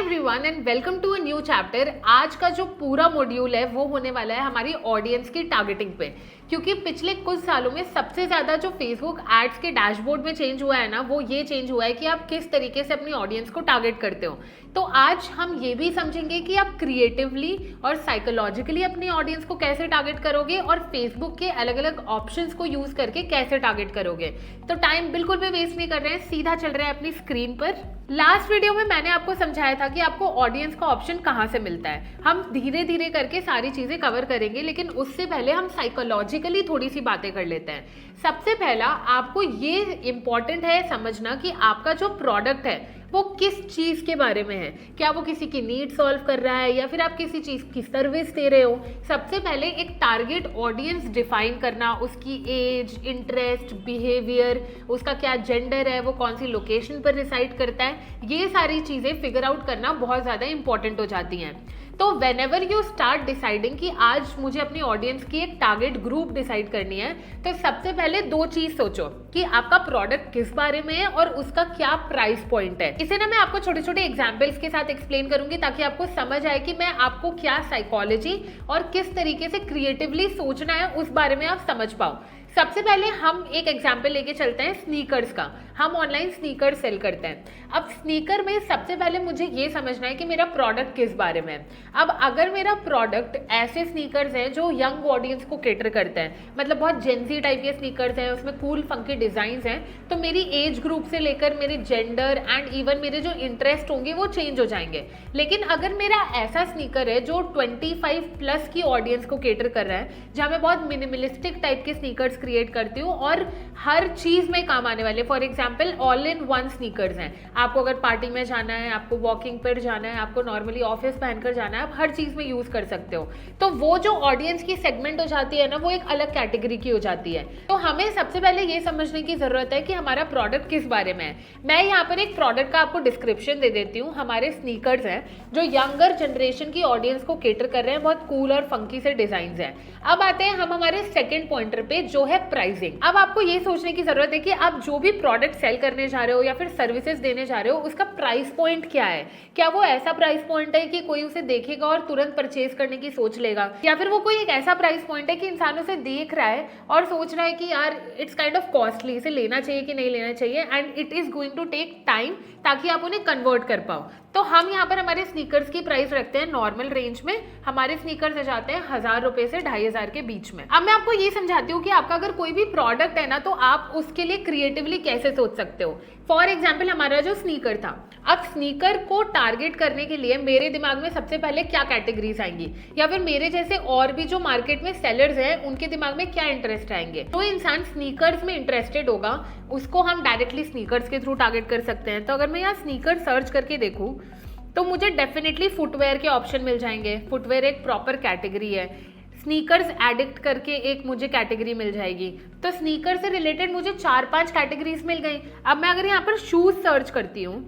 Everyone and welcome to a new chapter. आज का जो पूरा मॉड्यूल है वो होने वाला है हमारी ऑडियंस की टारगेटिंग पे, क्योंकि पिछले कुछ सालों में सबसे ज़्यादा जो फेसबुक एड्स के डैशबोर्ड में चेंज हुआ है ना, वो ये चेंज हुआ है कि आप किस तरीके से अपनी ऑडियंस को टारगेट करते हो। तो आज हम ये भी समझेंगे कि आप क्रिएटिवली और साइकोलॉजिकली अपनी ऑडियंस को कैसे टारगेट करोगे और फेसबुक के अलग अलग ऑप्शंस को यूज़ करके कैसे टारगेट करोगे। तो टाइम बिल्कुल भी वेस्ट नहीं कर रहे हैं, सीधा चल रहे हैं अपनी स्क्रीन पर। लास्ट वीडियो में मैंने आपको समझाया था कि आपको ऑडियंस का ऑप्शन कहाँ से मिलता है। हम धीरे धीरे करके सारी चीज़ें कवर करेंगे, लेकिन उससे पहले हम साइकोलॉजिकली थोड़ी सी बातें कर लेते हैं। सबसे पहला आपको ये इम्पॉर्टेंट है समझना कि आपका जो प्रोडक्ट है वो किस चीज़ के बारे में है। क्या वो किसी की नीड सॉल्व कर रहा है या फिर आप किसी चीज़ की सर्विस दे रहे हो। सबसे पहले एक टारगेट ऑडियंस डिफाइन करना, उसकी एज, इंटरेस्ट, बिहेवियर, उसका क्या जेंडर है, वो कौन सी लोकेशन पर रिसाइड करता है, ये सारी चीज़ें फिगर आउट करना बहुत ज़्यादा इंपॉर्टेंट हो जाती हैं। तो when ever you start deciding कि आज मुझे अपनी ऑडियंस की एक टारगेट ग्रुप डिसाइड करनी है, तो सबसे पहले दो चीज सोचो कि आपका प्रोडक्ट किस बारे में है और उसका क्या प्राइस पॉइंट है। इसे ना मैं आपको छोटे छोटे एग्जाम्पल्स के साथ एक्सप्लेन करूंगी ताकि आपको समझ आए कि मैं आपको क्या साइकोलॉजी और किस तरीके से क्रिएटिवली सोचना है उस बारे में आप समझ पाओ। सबसे पहले हम एक एग्जाम्पल लेके चलते हैं स्नीकर्स का। हम ऑनलाइन स्नीकर सेल करते हैं। अब स्नीकर में सबसे पहले मुझे ये समझना है कि मेरा प्रोडक्ट किस बारे में है। अब अगर मेरा प्रोडक्ट ऐसे स्नीकर्स हैं जो यंग ऑडियंस को केटर करते हैं, मतलब बहुत जेंजी टाइप के स्नीकर्स हैं, उसमें कूल फंकी डिजाइन्स हैं, तो मेरी एज ग्रुप से लेकर मेरे जेंडर एंड इवन मेरे जो इंटरेस्ट होंगे वो चेंज हो जाएंगे। लेकिन अगर मेरा ऐसा स्नीकर है जो 25+ की ऑडियंस को केटर कर रहा है, जहाँ मैं बहुत मिनिमलिस्टिक टाइप के स्नीकर्स क्रिएट करती हूँ और हर चीज में काम आने वाले, for example all in one sneakers हैं। आपको अगर पार्टी में जाना है, आपको वॉकिंग पर जाना है, आपको नॉर्मली ऑफिस पहनकर जाना है, आप हर चीज में यूज कर सकते हो। तो वो जो ऑडियंस की सेगमेंट हो जाती है ना, वो एक अलग कैटेगरी की हो जाती है। तो हमें सबसे पहले ये समझने की जरूरत है कि हमारा प्रोडक्ट किस बारे में है। मैं यहाँ पर एक प्रोडक्ट का आपको डिस्क्रिप्शन दे देती हूँ। हमारे स्नीकर्स हैं जो यंगर जनरेशन की ऑडियंस को केटर कर रहे हैं, बहुत कूल और फंकी से डिजाइन हैं। अब आते हैं हम हमारे सेकेंड पॉइंटर पे, जो है प्राइसिंग। अब आपको ये सोचने की जरूरत है कि आप जो भी प्रोडक्ट सेल करने जा रहे हो या फिर सर्विसेज देने जा रहे हो, उसका प्राइस पॉइंट क्या है। क्या वो ऐसा प्राइस पॉइंट है कि कोई उसे देखेगा और तुरंत परचेज करने की सोच लेगा, या फिर वो कोई एक ऐसा प्राइस पॉइंट है कि इंसान उसे देख रहा है और सोच रहा है कि यार इट्स काइंड ऑफ कॉस्टली, इसे लेना चाहिए कि नहीं लेना चाहिए, and it is going to take time ताकि आप उन्हें कन्वर्ट कर पाओ। तो हम यहाँ पर हमारे स्नीकर्स की प्राइस रखते हैं नॉर्मल रेंज में। हमारे स्नीकर्स जाते हैं 1000 रुपए से 2500 के बीच में। अब मैं आपको ये समझाती हूँ कि आपका अगर कोई भी प्रोडक्ट है ना, तो आप उसके लिए क्रिएटिवली कैसे सोच सकते हो। फॉर एग्जाम्पल हमारा जो स्नीकर था, अब स्नीकर को टारगेट करने के लिए मेरे दिमाग में सबसे पहले क्या कैटेगरीज आएंगी, या फिर मेरे जैसे और भी जो मार्केट में सेलर्स हैं उनके दिमाग में क्या इंटरेस्ट आएंगे। तो इंसान स्नीकर्स में इंटरेस्टेड होगा, उसको हम डायरेक्टली स्नीकर्स के थ्रू टारगेट कर सकते हैं। तो अगर मैं यहाँ स्नीकर सर्च करके देखूँ तो मुझे डेफिनेटली फुटवेयर के ऑप्शन मिल जाएंगे। फुटवेयर एक प्रॉपर कैटेगरी है। स्नीकर्स एडिक्ट करके एक मुझे कैटेगरी मिल जाएगी। तो स्नीकर से रिलेटेड मुझे 4-5 कैटेगरीज मिल गई। अब मैं अगर यहाँ पर शूज सर्च करती हूँ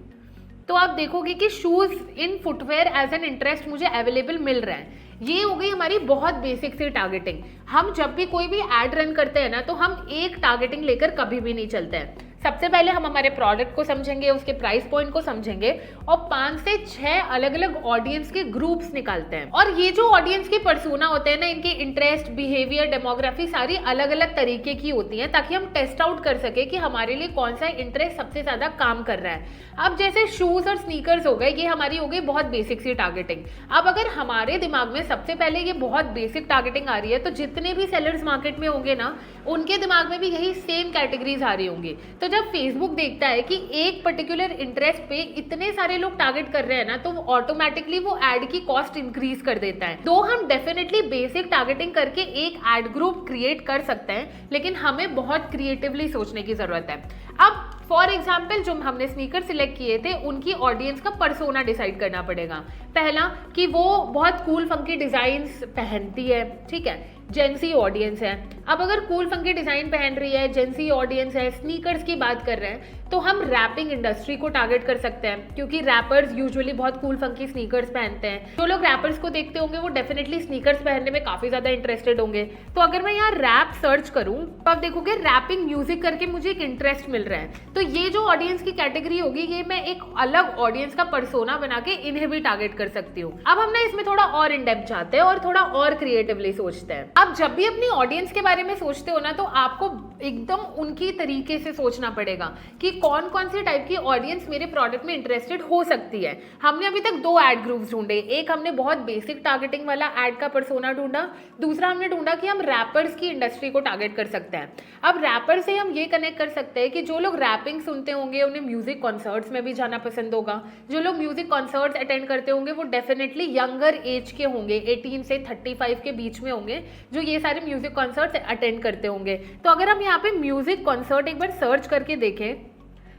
तो आप देखोगे कि shoes in footwear as an interest मुझे अवेलेबल मिल रहा है। ये हो गई हमारी बहुत बेसिक सी टारगेटिंग। हम जब भी कोई भी एड रन करते हैं ना, तो हम एक टारगेटिंग लेकर कभी भी नहीं चलते हैं। सबसे पहले हम हमारे प्रोडक्ट को समझेंगे, उसके प्राइस पॉइंट को समझेंगे और 5 से 6 अलग अलग ऑडियंस के ग्रुप्स निकालते हैं। और ये जो ऑडियंस की पर्सोना होते हैं ना, इनके इंटरेस्ट, बिहेवियर, डेमोग्राफी सारी अलग अलग तरीके की होती हैं, ताकि हम टेस्ट आउट कर सके कि हमारे लिए कौन सा इंटरेस्ट सबसे ज्यादा काम कर रहा है। अब जैसे शूज और स्नीकर्स हो गए, ये हमारी हो गई बहुत बेसिक सी टारगेटिंग। अब अगर हमारे दिमाग में सबसे पहले ये बहुत बेसिक टारगेटिंग आ रही है, तो जितने भी सेलर्स मार्केट में होंगे ना, उनके दिमाग में भी यही सेम कैटेगरीज आ रही होंगी। तो जब फेसबुक देखता है कि एक पर्टिकुलर इंटरेस्ट पे इतने सारे लोग टारगेट कर रहे हैं ना, तो ऑटोमेटिकली वो एड की कॉस्ट इंक्रीज कर देता है। तो हम डेफिनेटली बेसिक टारगेटिंग करके एक एड ग्रुप क्रिएट कर सकते हैं, लेकिन हमें बहुत क्रिएटिवली सोचने की जरूरत है। अब फॉर एग्जाम्पल जो हमने स्नीकर सिलेक्ट किए थे, उनकी ऑडियंस का पर्सोना डिसाइड करना पड़ेगा। पहला कि वो बहुत कूल फंकी डिजाइन्स पहनती है, ठीक है। जेंसी ऑडियंस है। अब अगर कूल फंकी डिजाइन पहन रही है, जेंसी ऑडियंस है, स्नीकर्स की बात कर रहे हैं, तो हम रैपिंग इंडस्ट्री को टारगेट कर सकते हैं, क्योंकि रैपर्स यूजुअली बहुत कूल फंकी स्नीकर्स पहनते हैं। जो लोग रैपर्स को देखते होंगे वो डेफिनेटली स्नीकर्स पहनने में काफी ज्यादा इंटरेस्टेड होंगे। तो अगर मैं यहाँ रैप सर्च करूँ तो आप देखोगे रैपिंग म्यूजिक करके मुझे एक इंटरेस्ट मिल रहा है। तो ये जो ऑडियंस की कैटेगरी होगी, ये मैं एक अलग ऑडियंस का पर्सोना बना के इन्हें भी टारगेट कर सकती हूँ। अब हम ना इसमें थोड़ा और इन डेप्थ जाते हैं और थोड़ा और क्रिएटिवली सोचते हैं। अब जब भी अपनी ऑडियंस के बारे में सोचते हो ना, तो आपको एकदम उनकी तरीके से सोचना पड़ेगा कि कौन कौन सी टाइप की ऑडियंस मेरे प्रोडक्ट में इंटरेस्टेड हो सकती है। हमने अभी तक 2 एड ग्रुप्स ढूंढे। एक हमने बहुत बेसिक टारगेटिंग वाला एड का पर्सोना ढूंढा, दूसरा हमने ढूंढा कि हम रैपर्स की इंडस्ट्री को टारगेट कर सकते हैं। अब रैपर से हम ये कनेक्ट कर सकते हैं कि जो लोग रैपिंग सुनते होंगे उन्हें म्यूजिक कॉन्सर्ट्स में भी जाना पसंद होगा। जो लोग म्यूजिक कॉन्सर्ट्स अटेंड करते होंगे वो डेफिनेटली यंगर एज के होंगे, 18 से 35 के बीच में होंगे, जो ये सारे म्यूजिक कॉन्सर्ट्स अटेंड करते होंगे। तो अगर हम यहाँ पे म्यूजिक कॉन्सर्ट एक बार सर्च करके देखें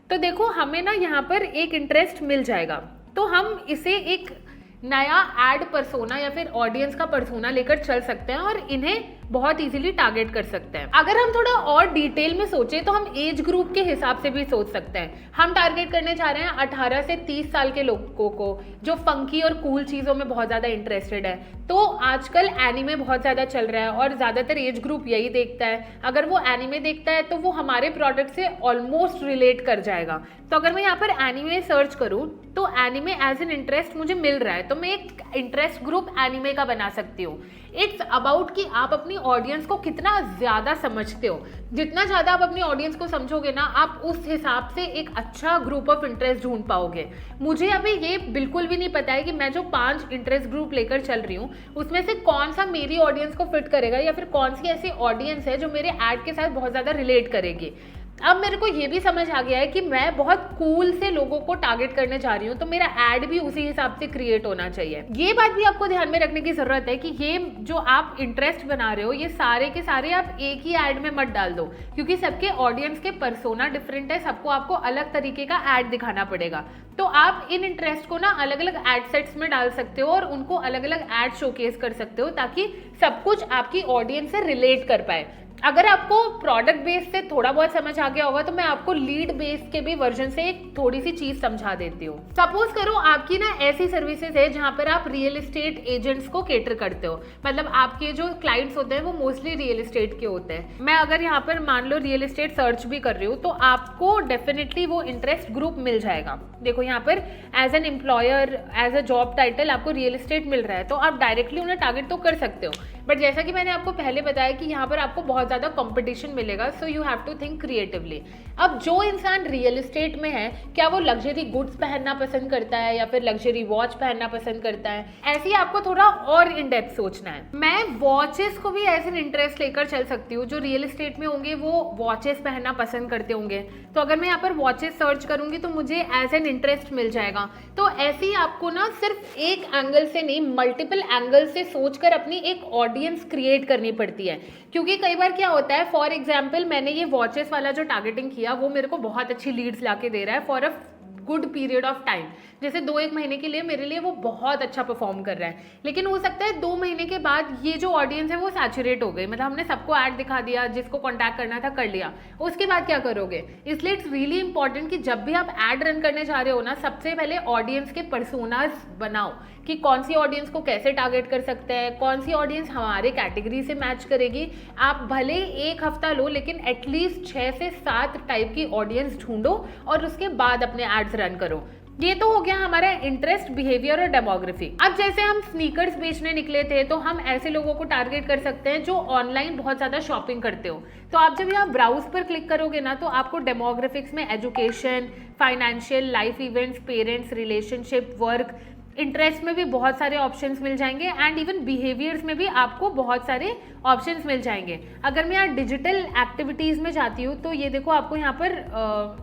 तो देखो हमें ना यहाँ पर एक इंटरेस्ट मिल जाएगा। तो हम इसे एक नया एड पर्सोना या फिर ऑडियंस का पर्सोना लेकर चल सकते हैं और इन्हें बहुत इजीली टारगेट कर सकते हैं। अगर हम थोड़ा और डिटेल में सोचें तो हम एज ग्रुप के हिसाब से भी सोच सकते हैं। हम टारगेट करने जा रहे हैं 18 से 30 साल के लोगों को जो फंकी और कूल चीज़ों में बहुत ज़्यादा इंटरेस्टेड है। तो आजकल एनीमे बहुत ज़्यादा चल रहा है और ज़्यादातर एज ग्रुप यही देखता है। अगर वो एनीमे देखता है तो वो हमारे प्रोडक्ट से ऑलमोस्ट रिलेट कर जाएगा। तो अगर मैं यहाँ पर एनीमे सर्च करूँ तो एनीमे एज एन इंटरेस्ट मुझे मिल रहा है, तो मैं एक इंटरेस्ट ग्रुप एनीमे का बना सकती हूँ। इट्स अबाउट कि आप अपनी ऑडियंस को कितना ज़्यादा समझते हो। जितना ज़्यादा आप अपनी ऑडियंस को समझोगे ना, आप उस हिसाब से एक अच्छा ग्रुप ऑफ इंटरेस्ट ढूंढ पाओगे। मुझे अभी ये बिल्कुल भी नहीं पता है कि मैं जो 5 इंटरेस्ट ग्रुप लेकर चल रही हूँ उसमें से कौन सा मेरी ऑडियंस को फिट करेगा या फिर कौन सी ऐसी ऑडियंस है जो मेरे ऐड के साथ बहुत ज़्यादा रिलेट करेगी। अब मेरे को ये भी समझ आ गया है कि मैं बहुत कूल से लोगों को टारगेट करने जा रही हूँ, तो मेरा ऐड भी उसी हिसाब से क्रिएट होना चाहिए। ये बात भी आपको ध्यान में रखने की जरूरत है कि ये जो आप इंटरेस्ट बना रहे हो ये सारे के सारे आप एक ही ऐड में मत डाल दो, क्योंकि सबके ऑडियंस के पर्सोना डिफरेंट है। सबको आपको अलग तरीके का ऐड दिखाना पड़ेगा। तो आप इन इंटरेस्ट को ना अलग अलग ऐड सेट्स में डाल सकते हो और उनको अलग अलग ऐड शोकेस कर सकते हो ताकि सब कुछ आपकी ऑडियंस से रिलेट कर पाए। अगर आपको प्रोडक्ट बेस से थोड़ा बहुत समझ आ गया होगा तो मैं आपको लीड बेस के भी वर्जन से एक थोड़ी सी चीज समझा देती हूँ। सपोज करो आपकी ना ऐसी सर्विसेज है जहाँ पर आप रियल एस्टेट एजेंट्स को केटर करते हो, मतलब आपके जो क्लाइंट्स होते हैं वो मोस्टली रियल एस्टेट के होते हैं। मैं अगर यहाँ पर मान लो रियल एस्टेट सर्च भी कर रही हूँ तो आपको डेफिनेटली वो इंटरेस्ट ग्रुप मिल जाएगा। देखो यहाँ पर as an employer, as a job title आपको रियल एस्टेट मिल रहा है, तो आप डायरेक्टली उन्हें टारगेट तो कर सकते हो। बट जैसा कि मैंने आपको पहले बताया कि यहाँ पर आपको बहुत ज़्यादा कंपटीशन मिलेगा, so you have to think creatively. अब जो इंसान रियल एस्टेट में है, क्या वो लग्जरी गुड्स पहनना पसंद करता है या फिर लग्जरी वॉच पहनना पसंद करता है, ऐसे ही आपको थोड़ा और इन डेप्थ सोचना है। मैं वॉचेस को भी एज एन इंटरेस्ट लेकर चल सकती हूँ। जो रियल एस्टेट में होंगे वो वॉचेस पहनना पसंद करते होंगे, तो अगर मैं यहाँ पर वॉचेस सर्च करूंगी तो मुझे एज एन इंटरेस्ट मिल जाएगा। तो ऐसे ही आपको ना सिर्फ एक एंगल से नहीं, मल्टीपल एंगल से सोचकर अपनी एक ऑडियंस क्रिएट करनी पड़ती है। क्योंकि कई बार क्या होता है, फॉर एग्जाम्पल मैंने ये वॉचेस वाला जो टारगेटिंग किया वो मेरे को बहुत अच्छी लीड्स लाके दे रहा है for a good period of time, जैसे 2-1 महीने के लिए मेरे लिए वो बहुत अच्छा परफॉर्म कर रहा है। लेकिन हो सकता है 2 महीने के बाद ये जो ऑडियंस है वो सैचुरेट हो गई, मतलब हमने सबको ऐड दिखा दिया, जिसको कॉन्टैक्ट करना था कर लिया, उसके बाद क्या करोगे। इसलिए इट्स रियली इंपॉर्टेंट कि जब भी आप ऐड रन करने जा रहे हो ना, सबसे पहले ऑडियंस के पर्सोनास बनाओ कि कौन सी ऑडियंस को कैसे टारगेट कर सकते हैं, कौन सी ऑडियंस हमारे कैटेगरी से मैच करेगी। आप भले 1 हफ्ता लो लेकिन एटलीस्ट 6 से 7 टाइप की ऑडियंस ढूंढो और उसके बाद अपने एड्स रन करो। ये तो हो गया हमारा इंटरेस्ट, बिहेवियर और डेमोग्राफी। अब जैसे हम स्नीकर्स बेचने निकले थे तो हम ऐसे लोगों को टारगेट कर सकते हैं जो ऑनलाइन बहुत ज़्यादा शॉपिंग करते हो। तो आप जब यहाँ ब्राउज पर क्लिक करोगे ना तो आपको डेमोग्राफिक्स में education, financial, life events, parents, relationship, work, interest में भी बहुत सारे ऑप्शंस मिल जाएंगे एंड इवन बिहेवियर्स में भी आपको बहुत सारे ऑप्शंस मिल जाएंगे। अगर मैं यहाँ डिजिटल एक्टिविटीज़ में जाती हूँ तो ये देखो आपको यहाँ पर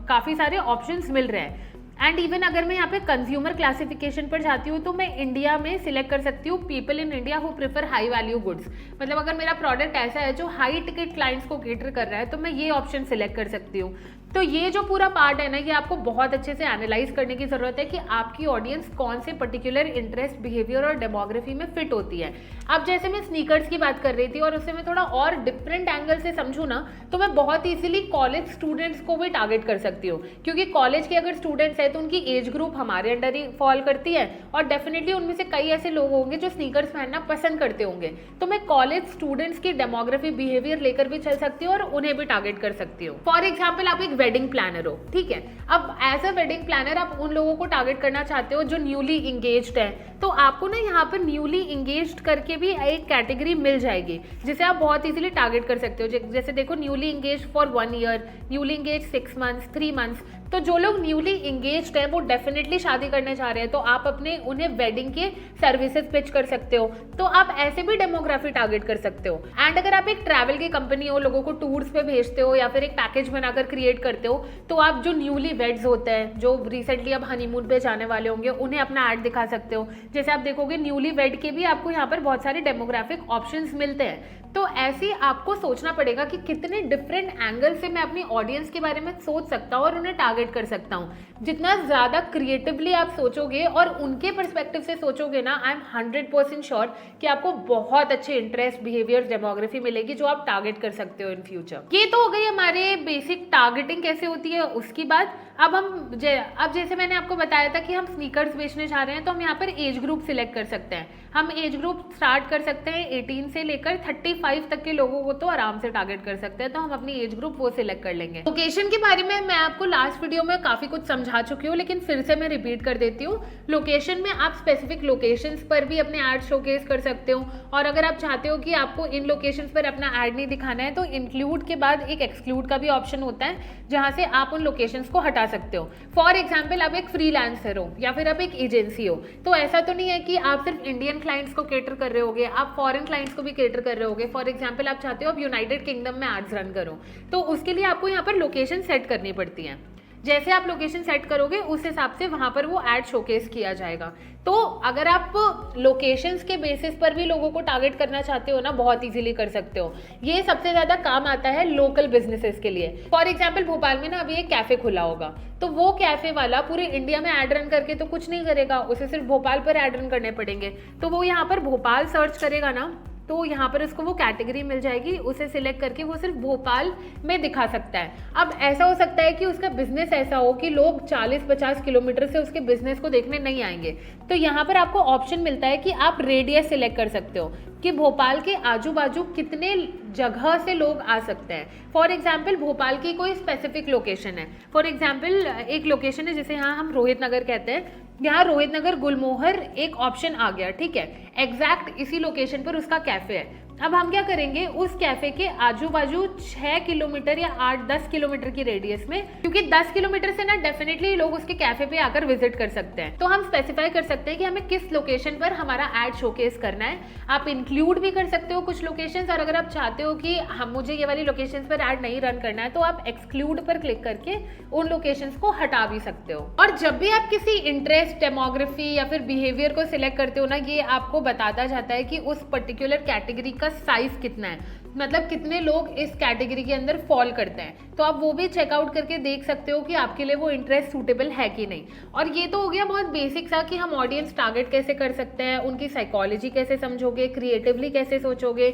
काफ़ी सारे ऑप्शंस मिल रहे हैं। एंड इवन अगर मैं यहाँ पे कंज्यूमर क्लासिफिकेशन पर जाती हूँ तो मैं इंडिया में सिलेक्ट कर सकती हूँ people in India who prefer high value goods. मतलब अगर मेरा प्रोडक्ट ऐसा है जो हाई टिकट क्लाइंट्स को केटर कर रहा है तो मैं ये ऑप्शन सिलेक्ट कर सकती हूँ। तो ये जो पूरा पार्ट है ना, ये आपको बहुत अच्छे से एनालाइज करने की जरूरत है कि आपकी ऑडियंस कौन से पर्टिकुलर इंटरेस्ट, बिहेवियर और डेमोग्राफी में फिट होती है। अब जैसे मैं स्नीकर्स की बात कर रही थी और उससे मैं थोड़ा और डिफरेंट एंगल से समझूँ ना, तो मैं बहुत ईजिली कॉलेज स्टूडेंट्स को भी टारगेट कर सकती हूँ, क्योंकि कॉलेज के अगर स्टूडेंट्स हैं तो उनकी एज ग्रुप हमारे अंडर ही फॉल करती है और डेफिनेटली उनमें से कई ऐसे लोग होंगे जो स्नीकर्स पहनना पसंद करते होंगे। तो मैं कॉलेज स्टूडेंट्स की डेमोग्राफी, बिहेवियर लेकर भी चल सकती हूँ और उन्हें भी टारगेट कर सकती हूँ। फॉर एग्जाम्पल, आप एक वेडिंग प्लानर हो, ठीक है। अब एज अ वेडिंग प्लानर आप उन लोगों को टारगेट करना चाहते हो जो न्यूली इंगेज्ड है, तो आपको ना यहाँ पर न्यूली इंगेज्ड करके भी एक कैटेगरी मिल जाएगी जिसे आप बहुत इजीली टारगेट कर सकते हो। जैसे देखो, newly engaged for 1 year, newly engaged 6 months, 3 months. तो जो लोग न्यूली इंगेज्ड हैं वो डेफिनेटली शादी करने जा रहे हैं, तो आप अपने उन्हें वेडिंग के सर्विसेज पिच कर सकते हो। तो आप ऐसे भी डेमोग्राफी टारगेट कर सकते हो। एंड अगर आप एक ट्रैवल की कंपनी हो, लोगों को टूर्स पे भेजते हो या फिर एक पैकेज बनाकर क्रिएट करते हो, तो आप जो न्यूली वेड्स होते हैं, जो रिसेंटली अब हनीमून पे जाने वाले होंगे, उन्हें अपना ऐड दिखा सकते हो। जैसे आप देखोगे, न्यूली वेड के भी आपको यहाँ पर बहुत सारे डेमोग्राफिक ऑप्शंस मिलते हैं। तो ऐसे आपको सोचना पड़ेगा कि कितने डिफरेंट एंगल से मैं अपनी ऑडियंस के बारे में सोच सकता हूँ और उन्हें टारगेट कर सकता हूँ। जितना ज़्यादा क्रिएटिवली आप सोचोगे और उनके पर्सपेक्टिव से सोचोगे ना, आई एम 100% श्योर कि आपको बहुत अच्छे इंटरेस्ट, बिहेवियर, डेमोग्राफी मिलेगी जो आप टारगेट कर सकते हो इन फ्यूचर। ये तो हो गई हमारे बेसिक टारगेटिंग कैसे होती है उसकी बात। अब जैसे मैंने आपको बताया था कि हम स्नीकर्स बेचने जा रहे हैं, तो हम यहाँ पर एज ग्रुप सिलेक्ट कर सकते हैं। हम एज ग्रुप स्टार्ट कर सकते हैं 18 से लेकर 35 तक के लोगों को तो आराम से टारगेट कर सकते हैं, तो हम अपनी एज ग्रुप वो सिलेक्ट कर लेंगे। लोकेशन के बारे में मैं आपको लास्ट वीडियो में काफी कुछ समझा चुकी हूँ, लेकिन फिर से मैं रिपीट कर देती हूँ। लोकेशन में आप स्पेसिफिक लोकेशंस पर भी अपने ऐड शोकेस कर सकते हो, और अगर आप चाहते हो कि आपको इन लोकेशंस पर अपना ऐड नहीं दिखाना है, तो इंक्लूड के बाद एक एक्सक्लूड का भी ऑप्शन होता है, जहां से आप उन लोकेशंस को हटा सकते हो। फॉर एग्जाम्पल, आप एक फ्रीलांसर हो या फिर आप एक एजेंसी हो, तो ऐसा तो नहीं है कि आप सिर्फ इंडियन क्लाइंट्स को केटर कर रहे होगे, आप फॉरेन क्लाइंट्स को भी केटर कर रहे होगे। फॉर एग्जाम्पल, आप चाहते हो आप यूनाइटेड किंगडम में एड्स रन करो, तो उसके लिए आपको यहाँ पर लोकेशन सेट करनी पड़ती है। जैसे आप लोकेशन सेट करोगे उस हिसाब से वहां पर वो ऐड शोकेस किया जाएगा। तो अगर आप लोकेशंस के बेसिस पर भी लोगों को टारगेट करना चाहते हो ना, बहुत इजीली कर सकते हो। ये सबसे ज्यादा काम आता है लोकल बिजनेसेस के लिए। फॉर एग्जांपल, भोपाल में ना अभी एक कैफे खुला होगा, तो वो कैफे वाला पूरे इंडिया में ऐड रन करके तो कुछ नहीं करेगा, उसे सिर्फ भोपाल पर ऐड रन करने पड़ेंगे। तो वो यहाँ पर भोपाल सर्च करेगा ना, तो यहाँ पर उसको वो कैटेगरी मिल जाएगी, उसे सिलेक्ट करके वो सिर्फ भोपाल में दिखा सकता है। अब ऐसा हो सकता है कि उसका बिजनेस ऐसा हो कि लोग 40-50 किलोमीटर से उसके बिजनेस को देखने नहीं आएंगे, तो यहाँ पर आपको ऑप्शन मिलता है कि आप रेडियस सिलेक्ट कर सकते हो कि भोपाल के आजू बाजू कितने जगह से लोग आ सकते हैं। फॉर एग्जाम्पल, भोपाल की कोई स्पेसिफिक लोकेशन है, फॉर एग्जाम्पल एक लोकेशन है जिसे यहाँ हम रोहित नगर कहते हैं, यहाँ रोहित नगर गुलमोहर एक ऑप्शन आ गया, ठीक है। एग्जैक्ट इसी लोकेशन पर उसका कैफे है। अब हम क्या करेंगे, उस कैफे के आजू बाजू 6 किलोमीटर या 8-10 किलोमीटर की रेडियस में, क्योंकि 10 किलोमीटर से ना डेफिनेटली लोग उसके कैफे पे आकर विजिट कर सकते हैं, तो हम स्पेसिफाई कर सकते हैं कि हमें किस लोकेशन पर हमारा ऐड शोकेस करना है। आप इंक्लूड भी कर सकते हो कुछ लोकेशंस, और अगर आप चाहते हो कि हम मुझे ये वाली लोकेशंस पर ऐड नहीं रन करना है, तो आप एक्सक्लूड पर क्लिक करके उन लोकेशंस को हटा भी सकते हो। और जब भी आप किसी इंटरेस्ट, डेमोग्राफी या फिर बिहेवियर को सिलेक्ट करते हो ना, ये आपको बताता जाता है कि उस पर्टिकुलर कैटेगरी का साइज कितना है, मतलब कितने लोग इस कैटेगरी के अंदर फॉल करते हैं। तो आप वो भी चेकआउट करके देख सकते हो कि आपके लिए वो इंटरेस्ट सूटेबल है कि नहीं। और ये तो हो गया बहुत बेसिक सा कि हम ऑडियंस टारगेट कैसे कर सकते हैं, उनकी साइकोलॉजी कैसे समझोगे, क्रिएटिवली कैसे सोचोगे,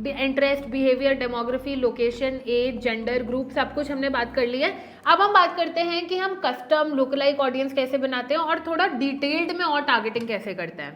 interest, behaviour, demography, location, age, gender, group, सब कुछ हमने बात कर ली है। अब हम बात करते हैं कि हम कस्टम लुक लाइक ऑडियंस कैसे बनाते हैं और थोड़ा डिटेल्ड में और टारगेटिंग कैसे करते हैं।